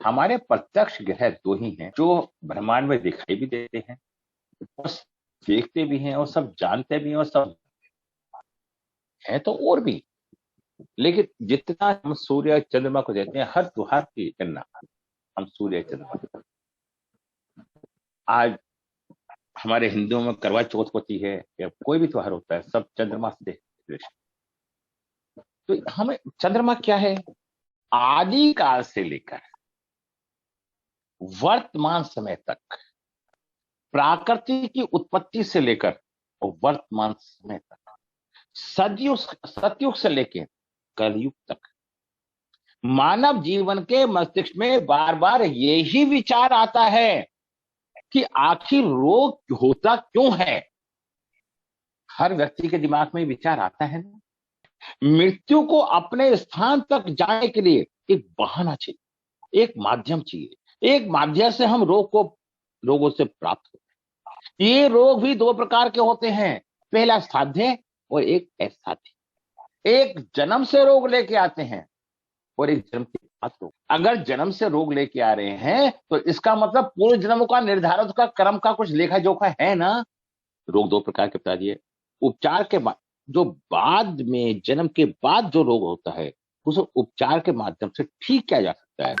हमारे प्रत्यक्ष ग्रह दो ही हैं जो ब्रह्मांड में दिखाई भी देते हैं और देखते भी हैं और सब जानते भी हैं और सब है तो और भी। लेकिन जितना हम सूर्य चंद्रमा को देते हैं, हर त्योहार की गणना हम सूर्य चंद्रमा। आज हमारे हिंदुओं में करवा चौथ होती है या कोई भी त्योहार होता है, सब चंद्रमा से related। तो हमें चंद्रमा क्या है, आदिकाल से लेकर वर्तमान समय तक, प्राकृतिक की उत्पत्ति से लेकर और वर्तमान समय तक, सतयुग सतयुग से लेकर कलयुग तक, मानव जीवन के मस्तिष्क में बार बार यही विचार आता है कि आखिर रोग होता क्यों है। हर व्यक्ति के दिमाग में विचार आता है ना, मृत्यु को अपने स्थान तक जाने के लिए एक बहाना चाहिए, एक माध्यम चाहिए, एक माध्यम से हम रोगों से प्राप्त होते हैं। ये रोग भी दो प्रकार के होते हैं, पहला साध्य और एक असाध्य। एक जन्म से रोग लेके आते हैं और एक जन्म के बाद रोग। अगर जन्म से रोग लेके आ रहे हैं तो इसका मतलब पूर्व जन्म का निर्धारित का कर्म का कुछ लेखा जोखा है ना। रोग दो प्रकार के बता दिए। उपचार के बाद जो बाद में जन्म के बाद जो रोग होता है उसे उपचार के माध्यम से ठीक किया जा सकता है।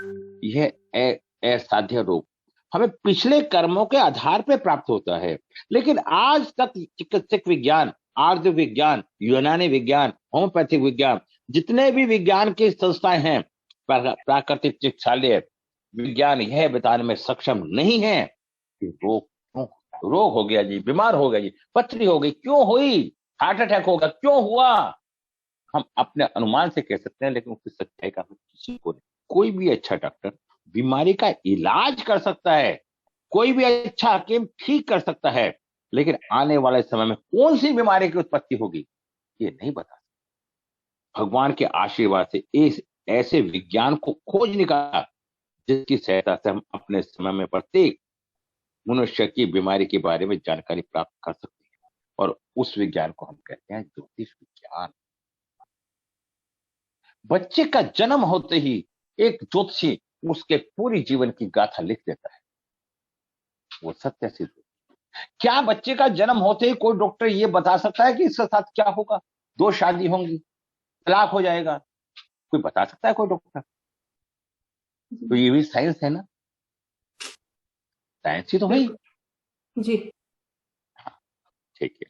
यह असाध्य रोग हमें पिछले कर्मों के आधार पर प्राप्त होता है। लेकिन आज तक चिकित्सक विज्ञान, आयुर्वेद विज्ञान, यूनानी विज्ञान, होम्योपैथिक विज्ञान, जितने भी विज्ञान की संस्थाएं हैं, प्राकृतिक चिकित्सालय विज्ञान यह बताने में सक्षम नहीं है कि रोग हो गया जी, बीमार हो गया जी, पथरी हो गई, क्यों हुई, हार्ट अटैक होगा, क्यों हुआ। हम अपने अनुमान से कह सकते हैं, लेकिन उसकी सच्चाई का किसी को नहीं। कोई भी अच्छा डॉक्टर बीमारी का इलाज कर सकता है, कोई भी अच्छा हकीम ठीक कर सकता है, लेकिन आने वाले समय में कौन सी बीमारी की उत्पत्ति होगी ये नहीं बता। भगवान के आशीर्वाद से इस ऐसे विज्ञान को खोज निकाला जिसकी सहायता से हम अपने समय में प्रत्येक मनुष्य की बीमारी के बारे में जानकारी प्राप्त कर सकते हैं। और उस विज्ञान को हम कहते हैं ज्योतिष विज्ञान। बच्चे का जन्म होते ही एक ज्योतिषी उसके पूरी जीवन की गाथा लिख देता है, वो सत्य सिद्ध। क्या बच्चे का जन्म होते ही कोई डॉक्टर ये बता सकता है कि इसके साथ क्या होगा, दो शादी होंगी, तलाक हो जाएगा? कोई बता सकता है कोई डॉक्टर? तो ये भी साइंस है ना, साइंस ही तो है जी। ठीक है।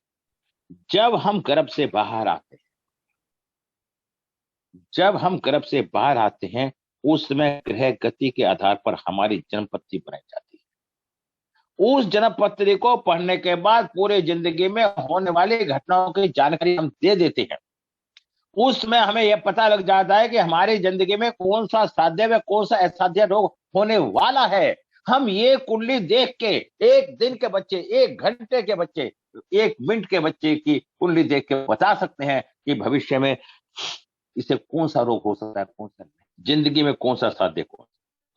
जब हम गर्भ से बाहर आते हैं, उस समय ग्रह गति के आधार पर हमारी जन्मपत्री बनाई जाती है। उस जन्मपत्री को पढ़ने के बाद पूरे जिंदगी में होने वाली घटनाओं की जानकारी हम दे देते हैं। उसमें हमें यह पता लग जाता है कि हमारी जिंदगी में कौन सा साध्य व कौन सा असाध्य रोग होने वाला है। हम ये कुंडली देख के एक दिन के बच्चे, एक घंटे के बच्चे, एक मिनट के बच्चे की कुंडली देख के बता सकते हैं कि भविष्य में इसे कौन सा रोग हो सकता है, कौन सा नहीं, जिंदगी में कौन सा साध्य, कौन।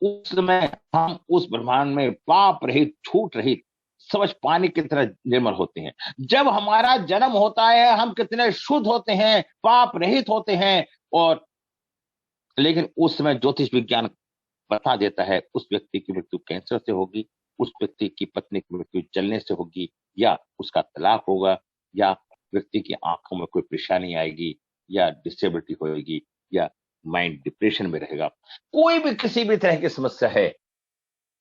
उस समय हम उस ब्रह्मांड में पाप रहित, छूट रहित, समझ पानी की तरह निर्मल होते हैं। जब हमारा जन्म होता है हम कितने शुद्ध होते हैं, पाप रहित होते हैं। और लेकिन उस समय ज्योतिष विज्ञान बता देता है उस व्यक्ति की मृत्यु कैंसर से होगी, उस व्यक्ति की पत्नी की मृत्यु जलने से होगी, या उसका तलाक होगा, या व्यक्ति की आंखों में कोई परेशानी आएगी, या डिसेबिलिटी होगी, या माइंड डिप्रेशन में रहेगा। कोई भी किसी भी तरह की समस्या है,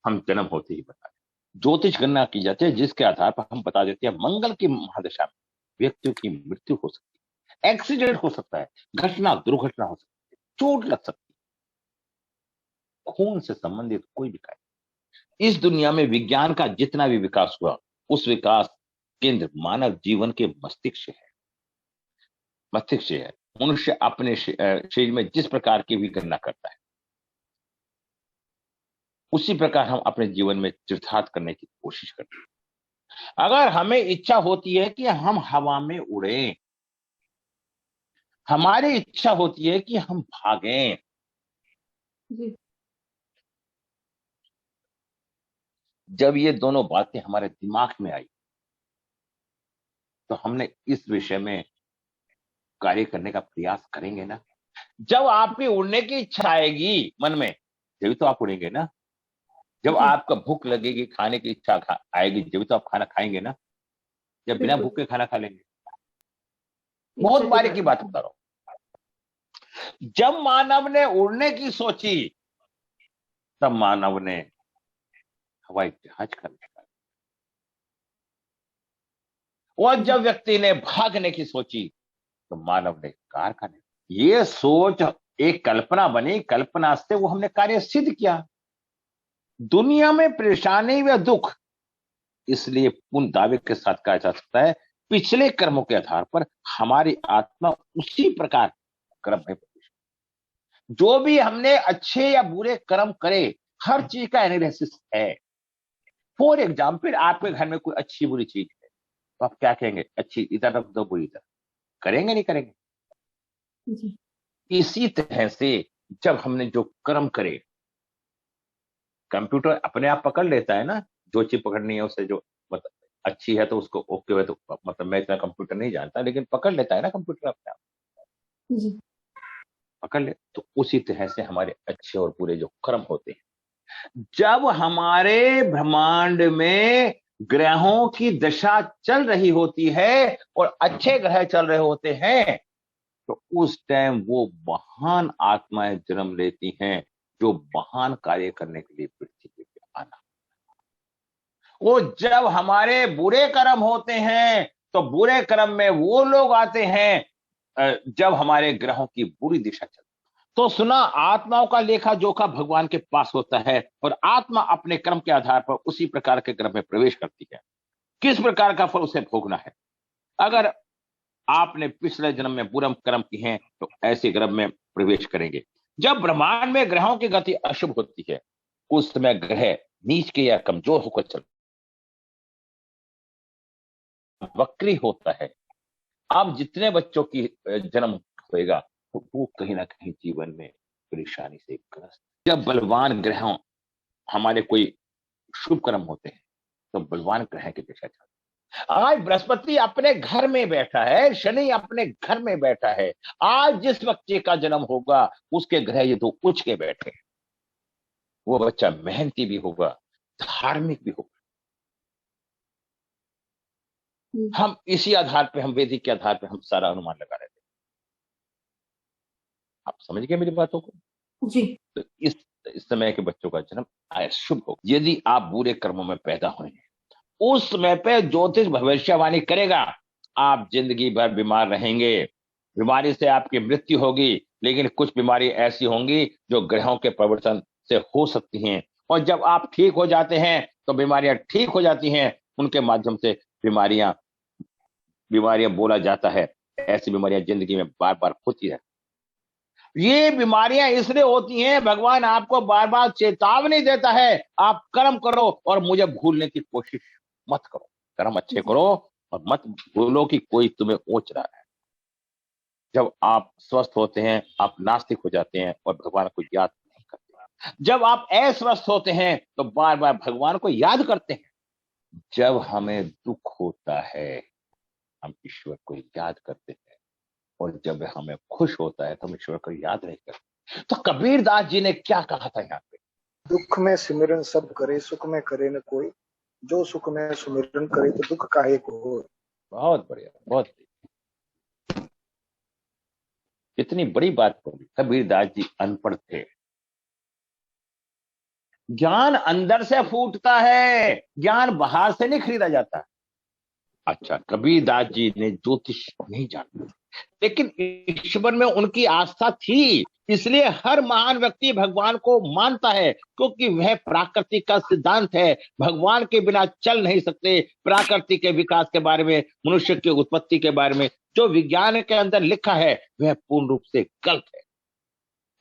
हम जन्म होते ही बता दें। ज्योतिष गणना की जाती है जिसके आधार पर हम बता देते हैं मंगल की महादशा में व्यक्तियों की मृत्यु हो सकती है, एक्सीडेंट हो सकता है, घटना दुर्घटना हो सकती है, चोट लग सकती है, खून से संबंधित कोई भी कार्य। इस दुनिया में विज्ञान का जितना भी विकास हुआ, उस विकास केंद्र मानव जीवन के मस्तिष्क है। मनुष्य अपने शरीर में जिस प्रकार की भी गणना करता है, उसी प्रकार हम अपने जीवन में तीर्थार्थ करने की कोशिश करते हैं। अगर हमें इच्छा होती है कि हम हवा में उड़ें, हमारी इच्छा होती है कि हम भागें, जी। जब ये दोनों बातें हमारे दिमाग में आई तो हमने इस विषय में कार्य करने का प्रयास करेंगे ना। जब आपकी उड़ने की इच्छा आएगी मन में, जब तो आप उड़ेंगे ना। जब जी, आपका भूख लगेगी, खाने की इच्छा आएगी, जब तो आप खाना खाएंगे ना। जब बिना बिल्कुल भूख के खाना खा लेंगे। ये बहुत सही बारीकी बात है। बात बता रहा हूं। जब मानव ने उड़ने की सोची, तब मानव ने हवाई जहाज का आविष्कार। और जी, जब व्यक्ति ने भागने की सोची, तो मानव ने कार का निर्माण। ये सोच एक कल्पना बनी, कल्पना से वो हमने कार्य सिद्ध किया। दुनिया में परेशानी व दुख इसलिए पूर्ण दावे के साथ कहा जा सकता है, पिछले कर्मों के आधार पर हमारी आत्मा उसी प्रकार कर्म में प्रवेश। जो भी हमने अच्छे या बुरे कर्म करे, हर चीज का एनालिसिस है। फॉर एग्जाम्पल, आपके घर में कोई अच्छी बुरी चीज है, तो आप क्या कहेंगे? अच्छी इधर रख दो, बुरी इधर। करेंगे नहीं करेंगे? जी, इसी तरह से जब हमने जो कर्म करे, कंप्यूटर अपने आप पकड़ लेता है ना, जो चीज पकड़नी है उसे। जो मतलब अच्छी है तो उसको ओके है, तो मतलब मैं इतना कंप्यूटर नहीं जानता, लेकिन पकड़ लेता है ना कंप्यूटर अपने आप। जी, पकड़ ले, तो उसी तरह से हमारे अच्छे और बुरे जो कर्म होते हैं, जब हमारे ब्रह्मांड में ग्रहों की दशा चल रही होती है और अच्छे ग्रह चल रहे होते हैं, तो उस टाइम वो महान आत्माएं जन्म लेती हैं, जो महान कार्य करने के लिए पृथ्वी पे आना। वो जब हमारे बुरे कर्म होते हैं, तो बुरे कर्म में वो लोग आते हैं जब हमारे ग्रहों की बुरी दिशा चलती। तो सुना, आत्माओं का लेखा जोखा भगवान के पास होता है, और आत्मा अपने कर्म के आधार पर उसी प्रकार के ग्रह में प्रवेश करती है। किस प्रकार का फल उसे भोगना है। अगर आपने पिछले जन्म में बुरे कर्म किए हैं, तो ऐसे ग्रह में प्रवेश करेंगे। जब ब्रह्मांड में ग्रहों की गति अशुभ होती है, उस समय ग्रह नीच के या कमजोर होकर चल वक्री होता है। अब जितने बच्चों की जन्म होएगा, तो वो कहीं ना कहीं जीवन में परेशानी से ग्रस्त। जब बलवान ग्रहों हमारे कोई शुभ कर्म होते हैं, तो बलवान ग्रह की दिशा चलती है। आज बृहस्पति अपने घर में बैठा है, शनि अपने घर में बैठा है। आज जिस बच्चे का जन्म होगा, उसके ग्रह ये दो उच्च के बैठे हैं। वो बच्चा मेहनती भी होगा, धार्मिक भी होगा। हम इसी आधार पे, हम वैदिक के आधार पे हम सारा अनुमान लगा रहे थे। आप समझ गए मेरी बातों को? जी, तो इस समय के बच्चों का जन्म शुभ हो। यदि आप बुरे कर्मों में पैदा हुए हैं, उस समय पे ज्योतिष भविष्यवाणी करेगा, आप जिंदगी भर बीमार रहेंगे। बीमारी से आपकी मृत्यु होगी, लेकिन कुछ बीमारी ऐसी होंगी जो ग्रहों के परिवर्तन से हो सकती हैं। और जब आप ठीक हो जाते हैं, तो बीमारियां ठीक हो जाती हैं। उनके माध्यम से बीमारियां बीमारियां बोला जाता है। ऐसी बीमारियां जिंदगी में बार बार होती है। ये बीमारियां इसलिए होती हैं, भगवान आपको बार बार चेतावनी देता है, आप कर्म करो और मुझे भूलने की कोशिश मत करो। कर्म अच्छे जी, करो और मत भूलो कि कोई तुम्हें ओच रहा है। जब आप स्वस्थ होते हैं, आप नास्तिक हो जाते हैं और भगवान को याद नहीं करते। जब आप अस्वस्थ होते हैं, तो बार बार भगवान को याद करते हैं। जब हमें दुख होता है, हम ईश्वर को याद करते हैं। और जब हमें खुश होता है, तो हम ईश्वर को याद नहीं करते। तो कबीर दास जी ने क्या कहा था यहाँ पे? दुख में सिमरन सब करे, सुख में करे न कोई। जो सुख में सुमिरन करे, तो दुख काहे को होय। बहुत बढ़िया, बहुत बढ़िया। इतनी बड़ी बात बोली। कबीर दास जी अनपढ़ थे। ज्ञान अंदर से फूटता है, ज्ञान बाहर से नहीं खरीदा जाता। अच्छा, कबीर दास जी ने ज्योतिष नहीं जाना, लेकिन ईश्वर में उनकी आस्था थी। इसलिए हर महान व्यक्ति भगवान को मानता है, क्योंकि वह प्रकृति का सिद्धांत है। भगवान के बिना चल नहीं सकते। प्रकृति के विकास के बारे में, मनुष्य की उत्पत्ति के बारे में जो विज्ञान के अंदर लिखा है, वह पूर्ण रूप से गलत है।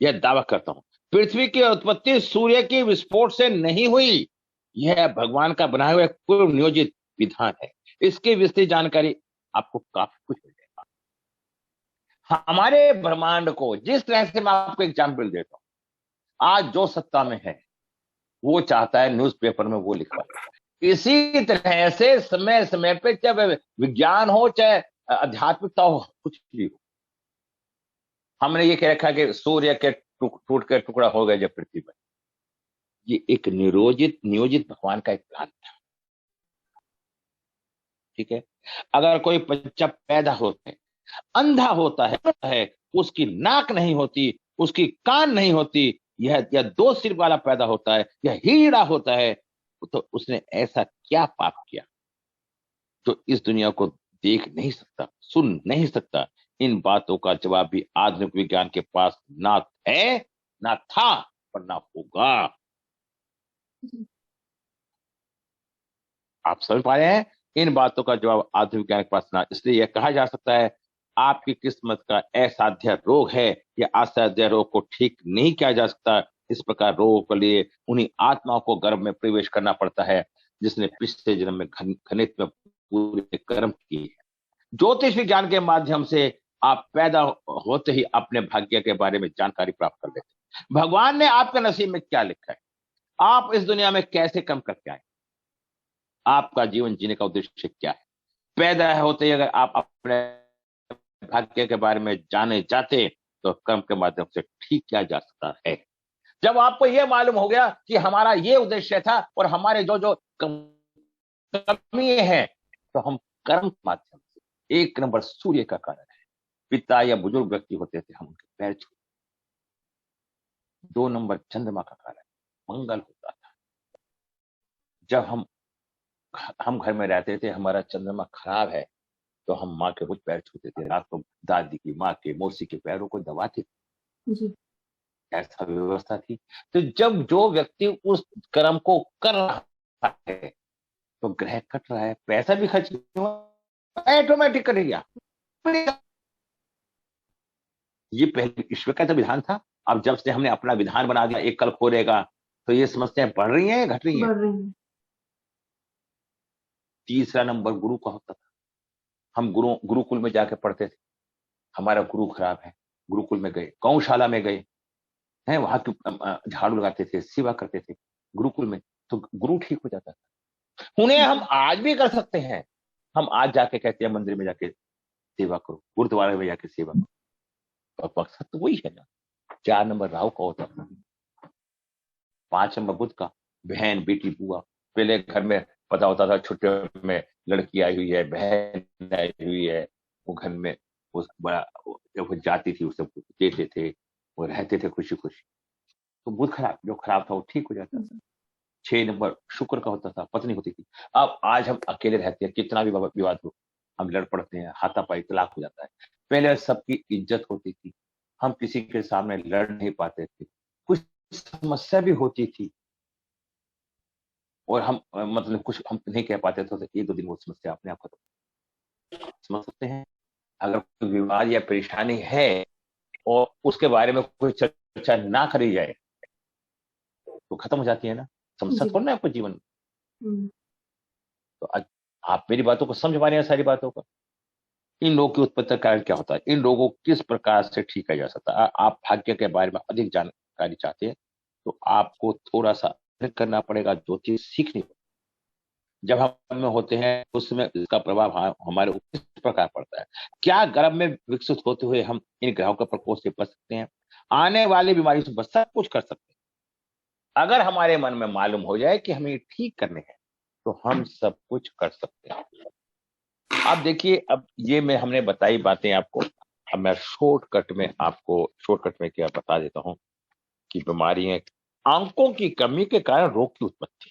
यह दावा करता हूं। पृथ्वी की उत्पत्ति सूर्य के विस्फोट से नहीं हुई। यह भगवान का बनाया हुआ पूर्व नियोजित विधान है। इसकी विस्तृत जानकारी आपको काफी कुछ मिल जाएगा। हमारे ब्रह्मांड को जिस तरह से, मैं आपको एग्जाम्पल देता हूं। आज जो सत्ता में है, वो चाहता है न्यूज़पेपर में वो लिखवा। इसी तरह से समय समय पे, चाहे विज्ञान हो चाहे आध्यात्मिकता हो, कुछ भी हो, हमने ये कह रखा कि सूर्य के टूट के टुकड़ा हो गए जब पृथ्वी पर। ये एक नियोजित भगवान का एक प्लान था। ठीक है, अगर कोई बच्चा पैदा होता है, अंधा होता है, उसकी नाक नहीं होती, उसकी कान नहीं होती, यह 2 सिर वाला पैदा होता है, यह हीरा होता है, तो उसने ऐसा क्या पाप किया जो इस दुनिया को देख नहीं सकता, सुन नहीं सकता? इन बातों का जवाब भी आधुनिक विज्ञान के पास ना है, ना था और ना होगा। आप समझ पा रहे हैं? इन बातों का जवाब आधुनिक विज्ञान के पास ना, इसलिए यह कहा जा सकता है आपकी किस्मत का असाध्य रोग है, या असाध्य रोग को ठीक नहीं किया जा सकता। इस प्रकार रोगों के लिए उन्हीं आत्माओं को गर्भ में प्रवेश करना पड़ता है जिसने पिछले जन्म में खनित में पूरे कर्म किए हैं। ज्योतिष विज्ञान के माध्यम से आप पैदा होते ही अपने भाग्य के बारे में जानकारी प्राप्त कर लेते हैं। भगवान ने आपके नसीब में क्या लिखा है, आप इस दुनिया में कैसे कर्म करके आए, आपका जीवन जीने का उद्देश्य क्या है। पैदा होते ही अगर आप अपने भाग्य के बारे में जाने जाते तो कर्म के माध्यम से ठीक किया जा सकता है। जब आपको यह मालूम हो गया कि हमारा ये उद्देश्य था और हमारे जो जो कमी है, तो हम कर्म के माध्यम से, 1 नंबर सूर्य का कारण है। पिता या बुजुर्ग व्यक्ति होते थे, हम उनके पैर छू। 2 नंबर चंद्रमा का कारण मंगल होता था। जब हम घर में रहते थे, हमारा चंद्रमा खराब है तो हम माँ के रोज पैर छूते थे, रात को दादी की, माँ के, मौसी के पैरों को दबाते थे। जी। ऐसा व्यवस्था थी। तो जब जो व्यक्ति उस कर्म को कर रहा है तो ग्रह कट रहा है, पैसा भी खर्च नहीं हुआ, ऑटोमेटिक कट गया। ये पहले ईश्वर का तो विधान था। अब जब से हमने अपना विधान बना दिया एक कल खोलेगा, तो ये समस्याएं बढ़ रही हैं, घट रही हैं? बढ़ रही हैं। तीसरा नंबर गुरु का होता था। हम गुरुकुल में जाके पढ़ते थे, हमारा गुरु खराब है, गुरुकुल में गए, गौशाला में गए हैं, वहां की झाड़ू लगाते थे, सेवा करते थे गुरुकुल में, तो गुरु ठीक हो जाता था। उन्हें हम आज भी कर सकते हैं। हम आज जाके कहते हैं मंदिर में जाके सेवा करो, गुरुद्वारे में जाके सेवा करो, और मकसद तो वही है ना। 4 नंबर राहु का होता था। 5 नंबर बुध का, बहन, बेटी, बुआ। पहले घर में पता होता था छुट्टियों में लड़की आई हुई है, बहन आई हुई है, वो घर में उस बड़ा जब वो जाती थी उसे देते थे, वो रहते थे खुशी खुशी। तो बुध खराब, जो खराब था वो ठीक हो जाता था। 6 नंबर शुक्र का होता था, पत्नी होती थी। अब आज हम अकेले रहते हैं, कितना भी विवाद हो, हम लड़ पड़ते हैं, हाथापाई, तलाक हो जाता है। पहले सबकी इज्जत होती थी, हम किसी के सामने लड़ नहीं पाते थे, कुछ समस्या भी होती थी और हम मतलब कुछ हम नहीं कह पाते थे, तो 1-2 दिन वो समस्या अपने आप खत्म। समझ सकते हैं? अगर कोई विवाद या परेशानी है और उसके बारे में कोई चर्चा ना करी जाए तो खत्म हो जाती है ना। समस्या जी। थोड़ा ना आपको जीवन में। हम्म। तो आप मेरी बातों को समझ पा रहे हैं, सारी बातों को। इन लोगों की उत्पत्ति का कारण क्या होता है, इन लोगों को किस प्रकार से ठीक किया जा सकता है। आप भाग्य के बारे में अधिक जानकारी चाहते हैं तो आपको थोड़ा सा अध्ययन करना पड़ेगा, ज्योतिष सीखनी पड़ेगी। जब हम में होते हैं उसमें इसका प्रभाव हमारे ऊपर किस प्रकार पड़ता है, क्या गर्भ में विकसित होते हुए हम इन ग्रहों के प्रकोप से बच सकते हैं, आने वाली बीमारी से बच, सब कुछ कर सकते हैं। अगर हमारे मन में मालूम हो जाए कि हमें ठीक करने हैं तो हम सब कुछ कर सकते हैं। अब देखिए, अब ये हमने बताई बातें आपको, अब मैं शॉर्टकट में क्या बता देता हूं कि बीमारियां, अंकों की कमी के कारण रोग की उत्पत्ति।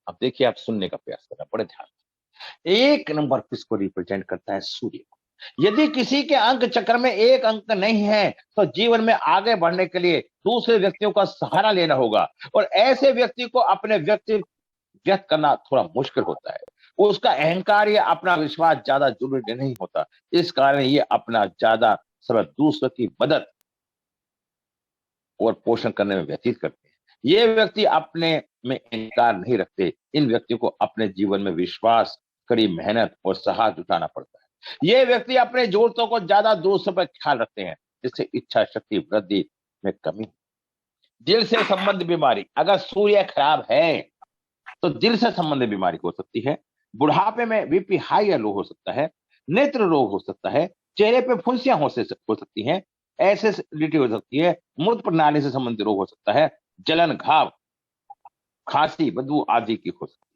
अब देखिए, आप सुनने का प्रयास करना, बड़े ध्यान से। 1 नंबर किसको रिप्रेजेंट करता है? सूर्य को। यदि किसी के अंक चक्र में 1 अंक नहीं है तो जीवन में आगे बढ़ने के लिए दूसरे व्यक्तियों का सहारा लेना होगा, और ऐसे व्यक्ति को अपने व्यक्त करना थोड़ा मुश्किल होता है। उसका अहंकार या अपना विश्वास ज्यादा जरूरी नहीं होता, इस कारण ये अपना ज्यादा समय दूसरों की मदद और पोषण करने में व्यतीत करते हैं। ये व्यक्ति अपने में अहंकार नहीं रखते। इन व्यक्तियों को अपने जीवन में विश्वास, कड़ी मेहनत और साहस जुटाना पड़ता है। ये व्यक्ति अपने जरूरतों को ज्यादा दूसरों पर ख्याल रखते हैं, जिससे इच्छा शक्ति वृद्धि में कमी। दिल से संबंधित बीमारी, अगर सूर्य खराब है तो दिल से संबंधित बीमारी हो सकती है। बुढ़ापे में बीपी हाई या लो हो सकता है, नेत्र रोग हो सकता है, चेहरे पे फुंसियां हो सकती हैं, एसिडिटी हो सकती है, मूत्र प्रणाली से संबंधित रोग हो सकता है, जलन, घाव, खांसी, बदबू आदि की हो सकती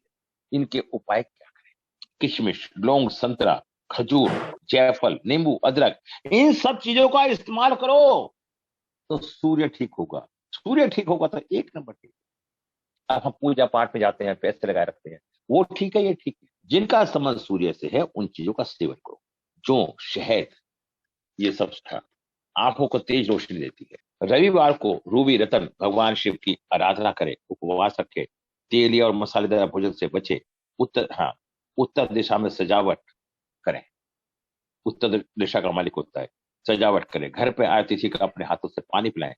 है। इनके उपाय क्या करें? किशमिश, लौंग, संतरा, खजूर, जायफल, नींबू, अदरक, इन सब चीजों का इस्तेमाल करो तो सूर्य ठीक होगा। सूर्य ठीक होगा तो एक नंबर ठीक। अब हम पूजा पाठ में जाते हैं, पैसे लगाए रखते हैं, वो ठीक है, ये ठीक है। जिनका संबंध सूर्य से है उन चीजों का सेवन करो। जो शहद, ये सब आंखों को तेज रोशनी देती है। रविवार को रूबी रतन भगवान शिव की आराधना करे, उपवास रखे, तेलीय और मसालेदार भोजन से बचे। उत्तर दिशा में सजावट करें। उत्तर दिशा का मालिक होता है। सजावट करें, घर पे आए अतिथि का अपने हाथों से पानी पिलाएं।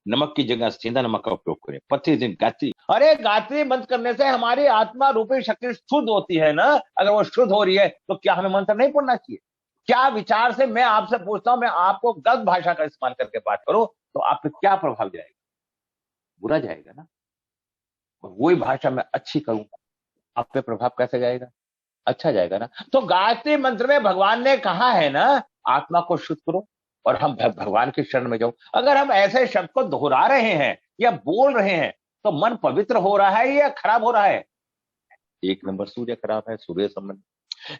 नमक की जगह सेंधा नमक का उपयोग करें। 25 दिन गायत्री, अरे गायत्री बंद करने से हमारी आत्मा रूपी शक्ति शुद्ध होती है ना। अगर वो शुद्ध हो रही है तो क्या हमें मंत्र नहीं पढ़ना चाहिए? क्या विचार से मैं आपसे पूछता हूं, मैं आपको गलत भाषा का इस्तेमाल करके बात करूं तो आप पे क्या प्रभाव जाएगा? बुरा जाएगा ना। और वही भाषा मैं अच्छी करूं, आप पे प्रभाव कैसे जाएगा? अच्छा जाएगा ना। तो गायत्री मंत्र में भगवान ने कहा है ना, आत्मा को शुद्ध करो और हम भगवान के शरण में जाओ। अगर हम ऐसे शब्द को दोहरा रहे हैं या बोल रहे हैं तो मन पवित्र हो रहा है या खराब हो रहा है? एक नंबर सूर्य खराब है, सूर्य संबंध।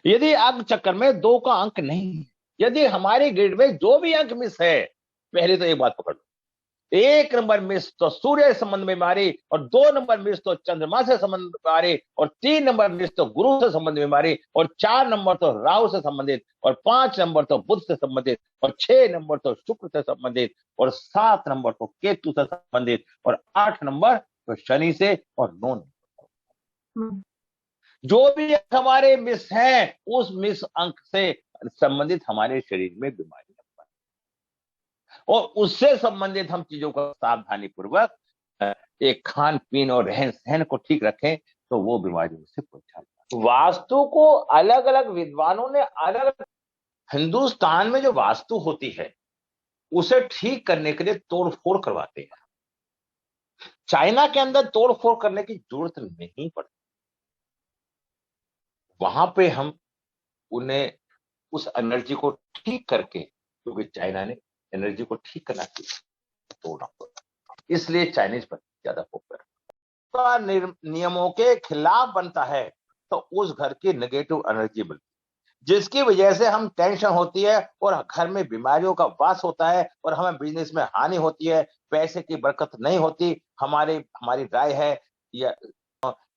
यदि अंक चक्कर में 2 का अंक नहीं, यदि हमारी ग्रिड में जो भी अंक मिस है, पहले तो एक बात पकड़ लो, 1 नंबर मिस तो सूर्य संबंध में बीमारी, और 2 नंबर मिस तो चंद्रमा से संबंध बीमारी, और 3 नंबर मिस तो गुरु से संबंधित बीमारी, और 4 नंबर तो राहु से संबंधित, और 5 नंबर तो बुध से संबंधित, और 6 नंबर तो शुक्र से संबंधित, और 7 नंबर तो केतु से संबंधित, और 8 नंबर तो शनि से, और 9 नंबर जो भी हमारे मिस हैं, उस मिस अंक से संबंधित हमारे शरीर में बीमारी, और उससे संबंधित हम चीजों को सावधानी पूर्वक एक खान पीन और रहन सहन को ठीक रखें तो वो बीमारियों से बचा। वास्तु को अलग अलग विद्वानों ने अलग, हिंदुस्तान में जो वास्तु होती है उसे ठीक करने के लिए तोड़फोड़ करवाते हैं। चाइना के अंदर तोड़फोड़ करने की जरूरत नहीं पड़ती। वहां पे हम उन्हें उस एनर्जी को ठीक करके, क्योंकि चाइना ने एनर्जी को ठीक करना चाहिए, तोड़ना पड़ता, इसलिए चाइनीज पर ज्यादा फोकस का नियमों के खिलाफ बनता है तो उस घर की नेगेटिव एनर्जी बनती है, जिसकी वजह से हम टेंशन होती है और घर में बीमारियों का वास होता है और हमें बिजनेस में हानि होती है, पैसे की बरकत नहीं होती। हमारी राय है, या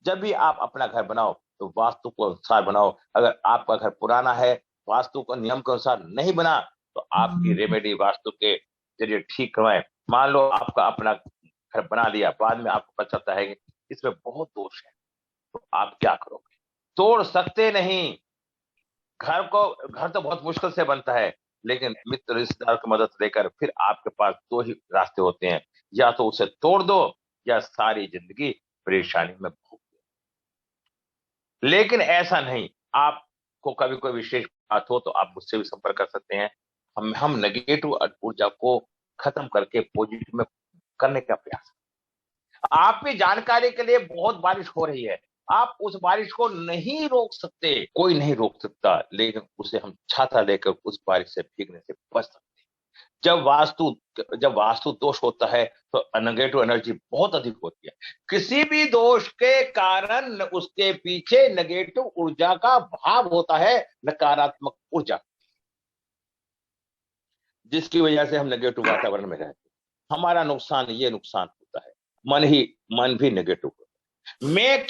जब भी आप अपना घर बनाओ तो वास्तु को अनुसार बनाओ। अगर आपका घर पुराना है, वास्तु को नियम के अनुसार नहीं बना, तो आपकी रेमेडी वास्तु के जरिए ठीक करवाएं। मान लो आपका अपना घर बना लिया, बाद में आपको पता चलता है कि इसमें बहुत दोष है, तो आप क्या करोगे? तोड़ सकते नहीं। घर तो बहुत मुश्किल से बनता है, लेकिन मित्र रिश्तेदार की मदद लेकर फिर आपके पास 2 ही रास्ते होते हैं, या तो उसे तोड़ दो या सारी जिंदगी परेशानी में भोग दो। लेकिन ऐसा नहीं, आपको कभी कोई विशेष बात हो तो आप मुझसे भी संपर्क कर सकते हैं। हम नेगेटिव ऊर्जा को खत्म करके पॉजिटिव में करने का प्रयास। आपकी जानकारी के लिए बहुत बारिश हो रही है, आप उस बारिश को नहीं रोक सकते, कोई नहीं रोक सकता, लेकिन उसे हम छाता लेकर उस बारिश से भीगने से बच सकते हैं। जब वास्तु दोष होता है तो नेगेटिव एनर्जी बहुत अधिक होती है। किसी भी दोष के कारण उसके पीछे नेगेटिव ऊर्जा का भाव होता है, नकारात्मक ऊर्जा, जिसकी वजह से हम नेगेटिव वातावरण में रहते हैं। हमारा नुकसान होता है, मन भी नेगेटिव होता है। मैं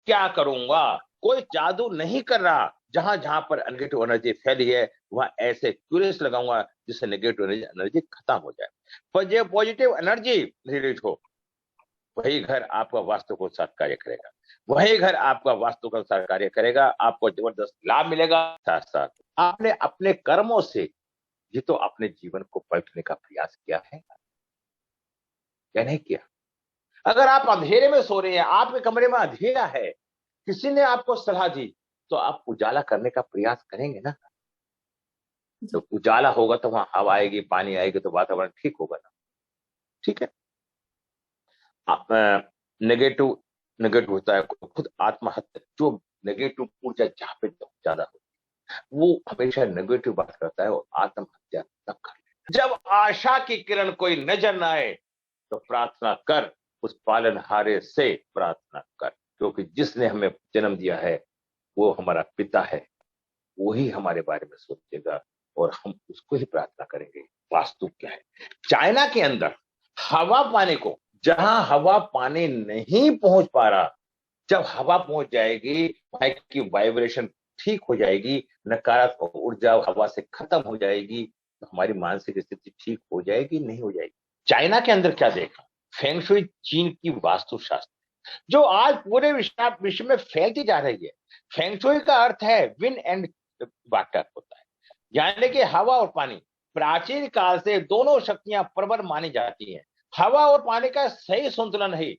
क्या करूंगा? कोई जादू नहीं कर रहा। जहां पर नेगेटिव एनर्जी फैली है वहां ऐसे क्यूरेस लगाऊंगा जिससे नेगेटिव एनर्जी खत्म हो जाए, पॉजिटिव एनर्जी रिलीज हो। वही घर आपका वास्तु को साथ कार्य करेगा, वही घर आपका वास्तु का साथ कार्य करेगा, आपको जबरदस्त लाभ मिलेगा। साथ साथ आपने अपने कर्मों से ये तो अपने जीवन को पलटने का प्रयास किया है या नहीं किया? अगर आप अंधेरे में सो रहे हैं, आपके कमरे में अंधेरा है, किसी ने आपको सलाह दी, तो आप उजाला करने का प्रयास करेंगे ना। तो उजाला होगा तो वहां हवा आएगी, पानी आएगी, तो वातावरण ठीक होगा ना। ठीक है। आप नेगेटिव होता है, खुद आत्महत्या, जो नेगेटिव ऊर्जा जहां पे ज्यादा होती है वो हमेशा नेगेटिव बात करता है और आत्महत्या तक कर लेता है। जब आशा की किरण कोई नजर न आए तो प्रार्थना कर उस पालनहारे से प्रार्थना कर, क्योंकि जिसने हमें जन्म दिया है वो हमारा पिता है, वही हमारे बारे में सोचेगा और हम उसको ही प्रार्थना करेंगे। वास्तु क्या है? चाइना के अंदर हवा पाने को, जहां हवा पानी नहीं पहुंच पा रहा, जब हवा पहुंच जाएगी, वहां की वाइब्रेशन ठीक हो जाएगी, नकारात्मक ऊर्जा हवा से खत्म हो जाएगी, तो हमारी मानसिक स्थिति ठीक हो जाएगी, नहीं हो जाएगी। चाइना के अंदर क्या देखा? फेंग शुई चीन की वास्तुशास्त्र जो आज पूरे विश्व में फैलती जा रही है। फेंग शुई का अर्थ है विंड एंड वाटर होता है, यानी कि हवा और पानी। प्राचीन काल से दोनों शक्तियां प्रबल मानी जाती हैं। हवा और पानी का सही संतुलन है।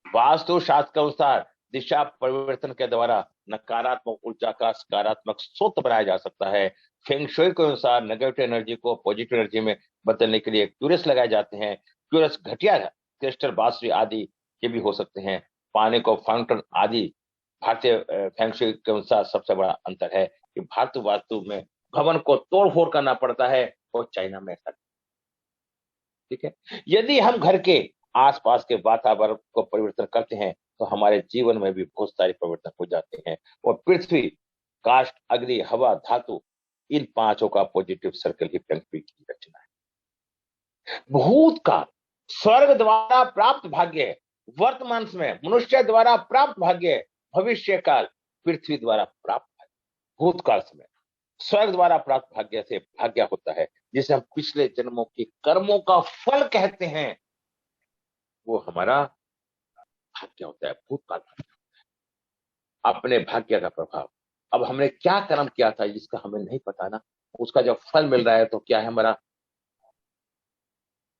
वास्तु शास्त्र के अनुसार दिशा परिवर्तन के द्वारा नकारात्मक ऊर्जा का सकारात्मक स्रोत बनाया जा सकता है। फेंग शुई के अनुसार नेगेटिव एनर्जी को पॉजिटिव एनर्जी में बदलने के लिए क्यूरस लगाए जाते हैं। क्यूरस घटिया क्रिस्टल बांसुरी आदि के भी हो सकते हैं। पानी को फाउंटेन आदि। भारतीय फेंग शुई के अनुसार सबसे बड़ा अंतर है कि भारतीय वास्तु में भवन को तोड़-फोड़ करना पड़ता है और चाइना में ऐसा, ठीक है। यदि हम घर के आसपास के वातावरण को परिवर्तन करते हैं तो हमारे जीवन में भी बहुत सारे परिवर्तन हो जाते हैं। और पृथ्वी, काष्ठ, अग्नि, हवा, धातु, इन पांचों का पॉजिटिव सर्कल ही फेंग शुई की रचना है। भूतकाल स्वर्ग द्वारा प्राप्त भाग्य है, वर्तमान में मनुष्य द्वारा प्राप्त भाग्य है, भविष्य काल पृथ्वी द्वारा प्राप्त भाग्य। भूतकाल समय स्वर्ग द्वारा प्राप्त भाग्य से भाग्य होता है, जिसे हम पिछले जन्मों के कर्मों का फल कहते हैं, वो हमारा भाग्य होता है, भूतकाल भाग्य होता है। अपने भाग्य का प्रभाव, अब हमने क्या कर्म किया था जिसका हमें नहीं पता ना, उसका जब फल मिल रहा है तो क्या है हमारा,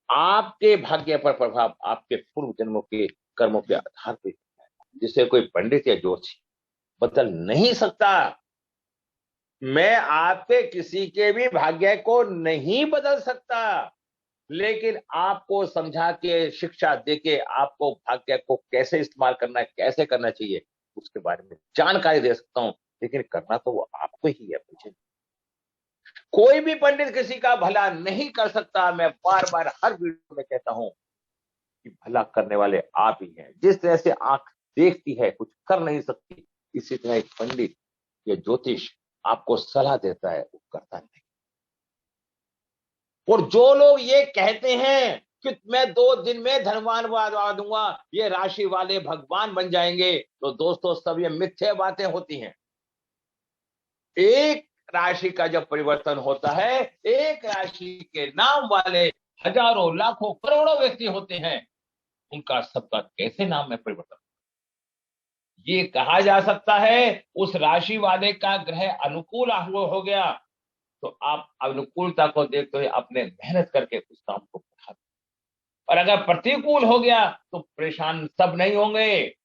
आपके भाग्य पर प्रभाव आपके पूर्व जन्मों के कर्मों के आधार पर, जिसे कोई पंडित या ज्योतिषी बदल नहीं सकता। मैं आपके किसी के भी भाग्य को नहीं बदल सकता, लेकिन आपको समझा के, शिक्षा देके आपको भाग्य को कैसे इस्तेमाल करना है, कैसे करना चाहिए, उसके बारे में जानकारी दे सकता हूं, लेकिन करना तो वो आपको ही है। मुझे कोई भी पंडित किसी का भला नहीं कर सकता। मैं बार बार हर वीडियो में कहता हूं कि भला करने वाले आप ही हैं। जिस तरह से आंख देखती है, कुछ कर नहीं सकती, इसी तरह एक पंडित या ज्योतिष आपको सलाह देता है, वो करता नहीं। और जो लोग ये कहते हैं कि मैं 2 दिन में धनवान बना दूंगा, ये राशि वाले भगवान बन जाएंगे, तो दोस्तों सब ये मिथ्या बातें होती हैं। एक राशि का जब परिवर्तन होता है, एक राशि के नाम वाले हजारों, लाखों, करोड़ों व्यक्ति होते हैं, उनका सबका कैसे नाम में परिवर्तन? ये कहा जा सकता है उस राशि वाले का ग्रह अनुकूल हो गया तो आप अनुकूलता को देखते हुए अपने मेहनत करके उस काम को बढ़ा दें, और अगर प्रतिकूल हो गया तो परेशान सब नहीं होंगे।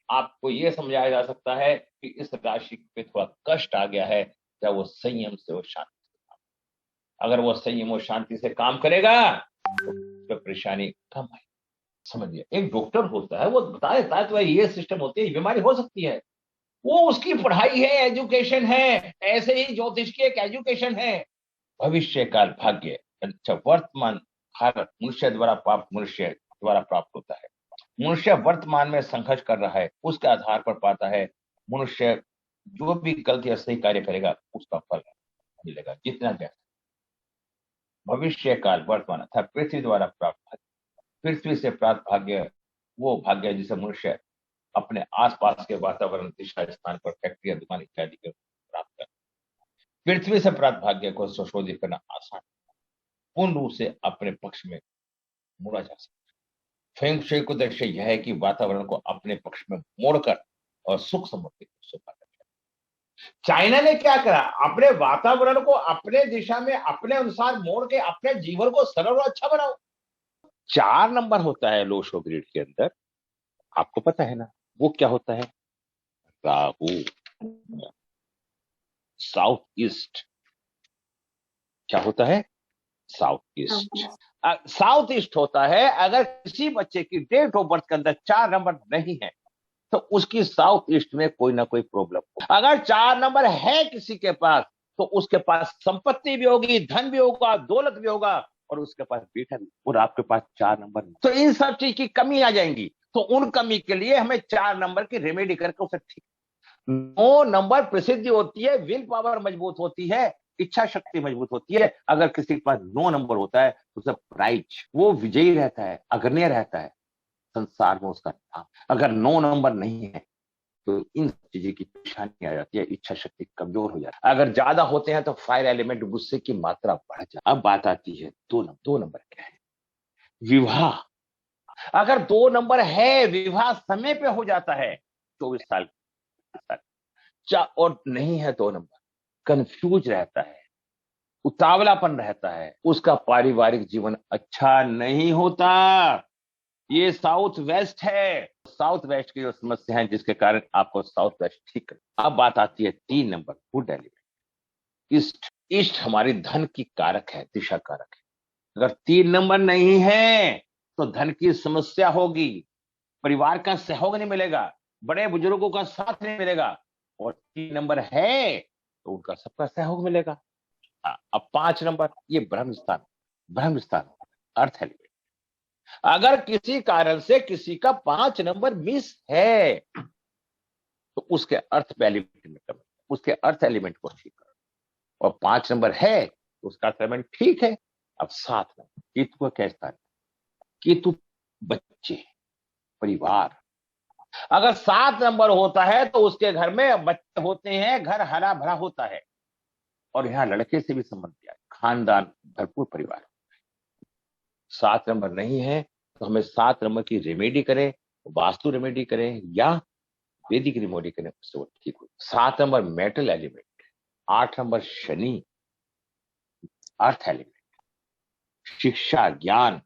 आपको यह समझाया जा सकता है कि इस राशि पे थोड़ा कष्ट आ गया है, जब वो संयम से, वो शांति से काम, अगर वो संयम और शांति से काम करेगा तो परेशानी कम आएगी। समझिए, एक डॉक्टर होता है, वो बता देता है तो ये सिस्टम होती है, बीमारी हो सकती है, वो उसकी पढ़ाई है, एजुकेशन है। ऐसे ही ज्योतिष की एक एजुकेशन है। भविष्य काल भाग्य, अच्छा वर्तमान भारत मनुष्य द्वारा प्राप्त होता है। मनुष्य वर्तमान में संघर्ष कर रहा है, उसके आधार पर पाता है। मनुष्य जो भी गलत या सही कार्य करेगा उसका फल मिलेगा, जितना जैसा। भविष्य काल वर्तमान अर्थात पृथ्वी द्वारा प्राप्त भाग्य, पृथ्वी से प्राप्त भाग्य वो भाग्य जिसे मनुष्य अपने आसपास के वातावरण, दिशा, स्थान पर फैक्ट्रियां, दुकान इत्यादि के प्राप्त कर। पृथ्वी से प्राप्त भाग्य को संशोधित करना आसान, पूर्ण रूप से अपने पक्ष में मोड़ा जा सकता है। फेंग शुई का उद्देश्य यह है कि वातावरण को अपने पक्ष में मोड़कर और सुख समृद्धि को सुखा कर। चाइना ने क्या करा? अपने वातावरण को अपने दिशा में अपने अनुसार मोड़ के अपने जीवन को सरल और अच्छा बनाओ। 4 नंबर होता है लोशो ग्रिड के अंदर, आपको पता है ना, वो क्या होता है? Rahu, south east. क्या होता है? South east. साउथ ईस्ट होता है, अगर किसी बच्चे की डेट ऑफ बर्थ के अंदर 4 नंबर नहीं है तो उसकी साउथ ईस्ट में कोई ना कोई प्रॉब्लम हो। अगर 4 नंबर है किसी के पास तो उसके पास संपत्ति भी होगी, धन भी होगा, दौलत भी होगा, और उसके पास बेटा भी और आपके पास 4 नंबर नहीं, तो इन सब चीज की कमी आ जाएंगी। तो उन कमी के लिए हमें 4 नंबर की रेमेडी करके उसे ठीक। 9 नंबर प्रसिद्धि होती है, विल पावर मजबूत होती है, इच्छा शक्ति मजबूत होती है। अगर किसी के पास 9 नंबर होता है तो उसे प्राइज, वो विजयी रहता है, अग्रणी रहता है संसार में उसका नाम। अगर 9 नंबर नहीं है तो इन चीजों की परेशानी आ जाती है, इच्छा शक्ति कमजोर हो जाती है। अगर ज्यादा होते हैं तो फायर एलिमेंट, गुस्से की मात्रा बढ़ जाती है। अब बात आती है 2 नंबर क्या है? विवाह। अगर 2 नंबर है, विवाह समय पे हो जाता है, 24 साल और नहीं है 2 नंबर, कंफ्यूज रहता है, उतावलापन रहता है, उसका पारिवारिक जीवन अच्छा नहीं होता। ये साउथ वेस्ट है, साउथ वेस्ट की जो समस्या है जिसके कारण आपको साउथ वेस्ट ठीक कर। अब बात आती है 3 number, good element. East. East हमारी धन की कारक है, दिशा कारक है। अगर 3 नंबर नहीं है तो धन की समस्या होगी, परिवार का सहयोग नहीं मिलेगा, बड़े बुजुर्गों का साथ नहीं मिलेगा। और 3 नंबर है तो उनका सबका सहयोग मिलेगा। अब 5 नंबर, ये ब्रह्म स्थान, ब्रह्म स्थान अर्थ एलिमेंट। अगर किसी कारण से किसी का 5 नंबर मिस है तो उसके अर्थ एलिमेंट में कमी, उसके अर्थ एलिमेंट को ठीक करो। और 5 नंबर है तो उसका अर्थ एलिमेंट ठीक है। अब 7 नंबर, केतु का क्या स्थान? केतु बच्चे, परिवार। अगर 7 नंबर होता है तो उसके घर में बच्चे होते हैं, घर हरा भरा होता है। और यहां लड़के से भी संबंध दिया, खानदान, भरपूर परिवार। 7 नंबर नहीं है तो हमें 7 नंबर की रेमेडी करें, वास्तु रेमेडी करें या वैदिक रेमेडी करें, उससे वो ठीक हो। 7 number metal element, 8 number Shani earth element, शिक्षा, ज्ञान।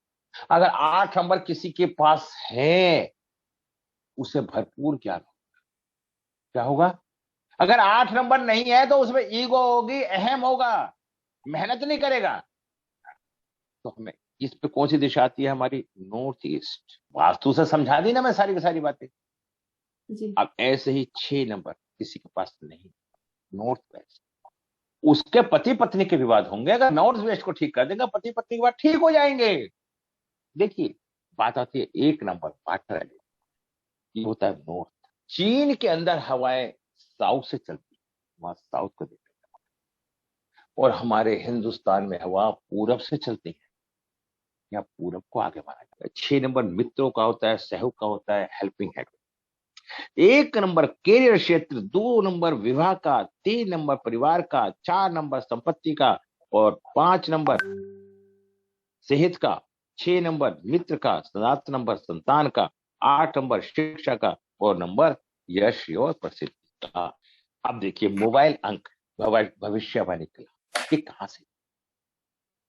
अगर 8 नंबर किसी के पास है उसे भरपूर ज्ञान होगा। क्या होगा? अगर 8 नंबर नहीं है तो उसमें ईगो होगी, अहम होगा, मेहनत नहीं करेगा। तो हमें इस पे कौन सी दिशा आती है? हमारी नॉर्थ ईस्ट। वास्तु से समझा दी ना मैं सारी की सारी बातें। जी अब ऐसे ही 6 नंबर किसी के पास नहीं, नॉर्थ वेस्ट। उसके पति पत्नी के विवाद होंगे, अगर नॉर्थ वेस्ट को ठीक कर देगा पति पत्नी के विवाद ठीक हो जाएंगे। देखिए बात आती है 1 नंबर, वाटर एलिमेंट। ये होता है नॉर्थ। चीन के अंदर हवाएं साउथ से चलती है, वहां साउथ को देखा। और हमारे हिंदुस्तान में हवा पूरब से चलती है, या पूरब को आगे माना जाता है। 6 नंबर मित्रों का होता है, सहयोग का होता है, हेल्पिंग हैंड। 1 नंबर कैरियर क्षेत्र, 2 नंबर विवाह का, 3 नंबर परिवार का, 4 नंबर संपत्ति का, और 5 नंबर सेहत का, 6 नंबर मित्र का, 7 नंबर संतान का, 8 नंबर शिक्षा का, और नंबर यश और प्रसिद्धि का। अब देखिए मोबाइल अंक, भविष्यवाणी कला, ये कहां से?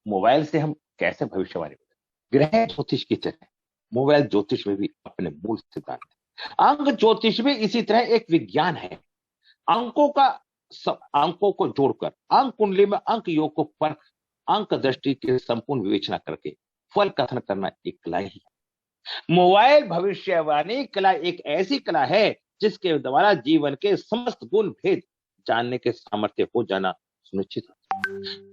मोबाइल से हम कैसे भविष्यवाणी करें? ग्रह ज्योतिष की तरह मोबाइल ज्योतिष में भी अपने मूल सिद्धांत है। अंक ज्योतिष भी इसी तरह एक विज्ञान है। अंकों को जोड़कर अंक कुंडली में अंक योग को परख, अंक दृष्टि की संपूर्ण विवेचना करके फल कथन करना एक कला ही है। मोबाइल भविष्यवाणी कला एक ऐसी कला है जिसके द्वारा जीवन के समस्त गुण भेद जानने के सामर्थ्य हो जाना सुनिश्चित है।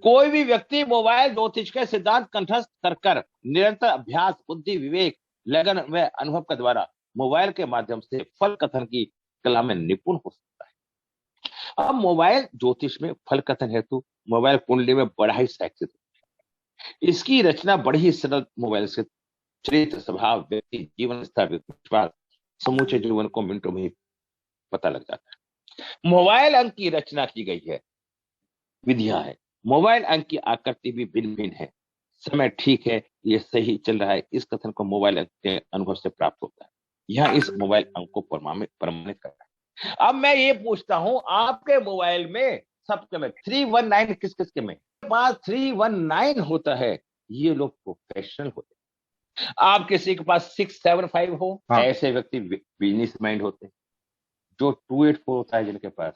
कोई भी व्यक्ति मोबाइल ज्योतिष के सिद्धांत कंठस्थ कर निरंतर अभ्यास, बुद्धि, विवेक, लगन व अनुभव के द्वारा मोबाइल के माध्यम से फल कथन की कला में निपुण हो सकता है। अब मोबाइल ज्योतिष में फल कथन हेतु मोबाइल कुंडली में बड़ा ही शैक्षिक है। इसकी रचना बड़ी ही सरल मोबाइल से चरित्र, स्वभाव, व्यक्ति, जीवन स्तर, विश्वास, समूचे जीवन को मिनटों में ही पता लग जाता है। मोबाइल अंक की रचना की गई है, विधियां है। मोबाइल अंक की आकृति भी भिन्न भिन्न है। समय ठीक है, ये सही चल रहा है, इस कथन को मोबाइल अंक के अनुभव से प्राप्त होता है। यह इस मोबाइल अंक को प्रमाणित करता है। अब मैं ये पूछता हूं, आपके मोबाइल में सबके में 319 किस किस के में? पास 319 होता है, ये लोग प्रोफेशनल होते हैं। आप किसी के पास 675 हो, हाँ। ऐसे व्यक्ति बिजनेस माइंड होते हैं। जो 284 होता है जिनके पास,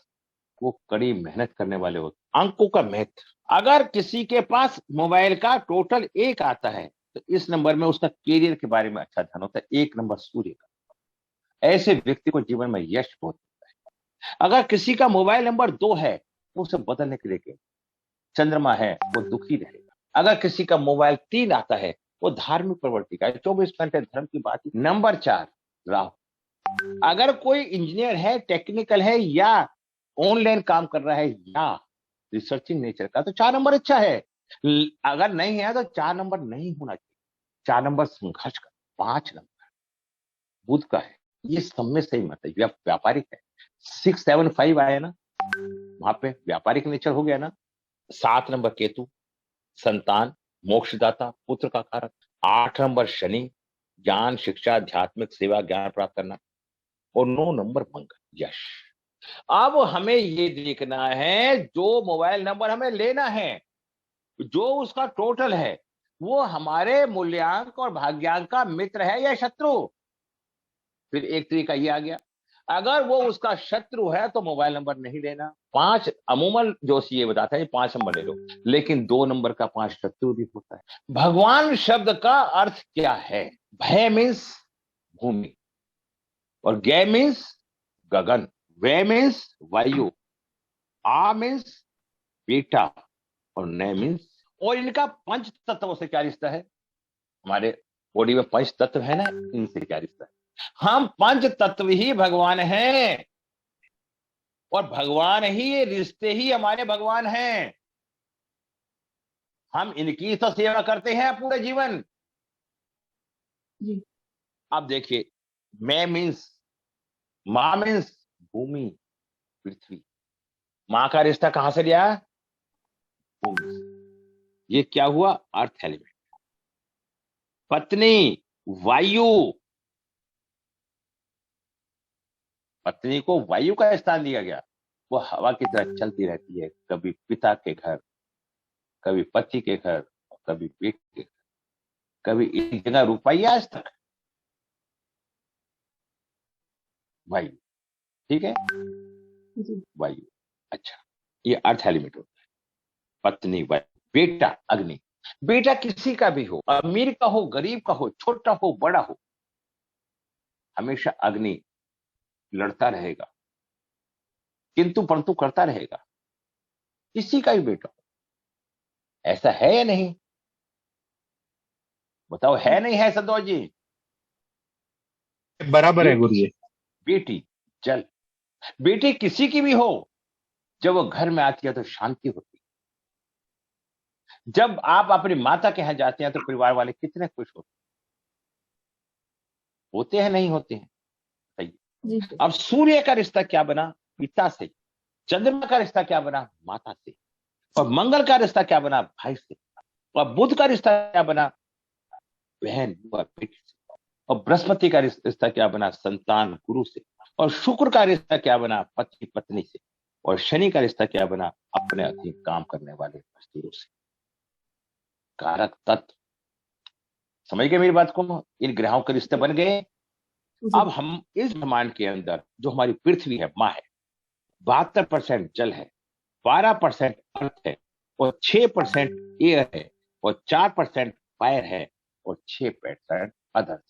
वो कड़ी मेहनत करने वाले होते हैं। अंकों का महत्व, अगर किसी के पास मोबाइल का टोटल 1 आता है तो इस नंबर में उसका कैरियर के बारे में अच्छा ध्यान होता है। 1 नंबर सूर्य का, ऐसे व्यक्ति को जीवन में यश बहुत मिलता है। अगर किसी का मोबाइल नंबर 2 है, उसे बदलने के लिए चंद्रमा है, वो दुखी रहेगा। अगर किसी का मोबाइल 3 आता है, वो धार्मिक प्रवृत्ति का है, 24 घंटे धर्म की बात। नंबर 4 राहु। अगर कोई इंजीनियर है, टेक्निकल है, या ऑनलाइन काम कर रहा है, या रिसर्चिंग नेचर का, तो 4 नंबर अच्छा है। अगर नहीं है तो 4 नंबर नहीं होना चाहिए। 4 नंबर संघर्ष का। 5 नंबर बुध का है, ये सब में सही मत है, व्यापारिक है। 675 आया ना, वहां पे व्यापारिक नेचर हो गया ना। 7 नंबर केतु, संतान, मोक्षदाता, पुत्र का कारक। 8 नंबर शनि, ज्ञान, शिक्षा, आध्यात्मिक सेवा, ज्ञान प्राप्त करना। और 9 नंबर मंगल, यश। अब हमें ये देखना है, जो मोबाइल नंबर हमें लेना है, जो उसका टोटल है, वो हमारे मूल्यांक और भाग्यांक का मित्र है या शत्रु। फिर एक तरीका ये आ गया, अगर वो उसका शत्रु है तो मोबाइल नंबर नहीं लेना। 5 अमूमन जोशी ये बताता है 5 नंबर ले लो, लेकिन 2 नंबर का 5 शत्रु भी होता है। भगवान शब्द का अर्थ क्या है? भय मीन्स भूमि, और गे मीन्स गगन, वे मीन्स वायु, आ मीन्स बेटा, और न मीन्स। और इनका पंच तत्वों से क्या रिश्ता है? हमारे बॉडी में 5 तत्व है ना, इनसे क्या रिश्ता है? हम 5 तत्व ही भगवान हैं, और भगवान ही, ये रिश्ते ही हमारे भगवान हैं। हम इनकी तो सेवा करते हैं पूरे जीवन। जी। अब देखिए, मैं मीन्स, मां मीन्स भूमि, पृथ्वी। मां का रिश्ता कहां से लिया? भूमि से। ये क्या हुआ? Earth element. पत्नी वायु, पत्नी को वायु का स्थान दिया गया। वो हवा की तरह चलती रहती है, कभी पिता के घर, कभी पति के घर, कभी बेटे के घर, कभी एक जगह रुक पाई आज तक? वायु, ठीक है, जी। वायु। अच्छा, ये अर्थ एलिमेंट होता है। पत्नी वायु, बेटा अग्नि। बेटा किसी का भी हो, अमीर का हो, गरीब का हो, छोटा हो, बड़ा हो, हमेशा अग्नि लड़ता रहेगा, किंतु परंतु करता रहेगा, किसी का भी बेटा हो। ऐसा है या नहीं? बताओ, है नहीं है संतोष जी? बराबर है गुरु जी। बेटी जल, बेटी किसी की भी हो, जब वो घर में आती है तो शांति होती है। जब आप अपनी माता के यहां जाते हैं तो परिवार वाले कितने खुश होते हैं, नहीं होते हैं? सही। जी। अब सूर्य का रिश्ता क्या बना? पिता से। चंद्रमा का रिश्ता क्या बना? माता से। और मंगल का रिश्ता क्या बना? भाई से। और बुध का रिश्ता क्या बना? बहन व बेटी से। और बृहस्पति का रिश्ता क्या बना? संतान गुरु से। और शुक्र का रिश्ता क्या बना? पति पत्नी से। और शनि का रिश्ता क्या बना? अपने अधीन काम करने वाले मजदूरों से। कारक तत्व, समझ गए मेरी बात को? इन ग्रहों के रिश्ते बन गए। अब हम इस ब्रह्मांड के अंदर, जो हमारी पृथ्वी है, माँ है, 72% जल है, 12% अर्थ है, और 6% एयर है, और 4% फायर है, और 6% अदर।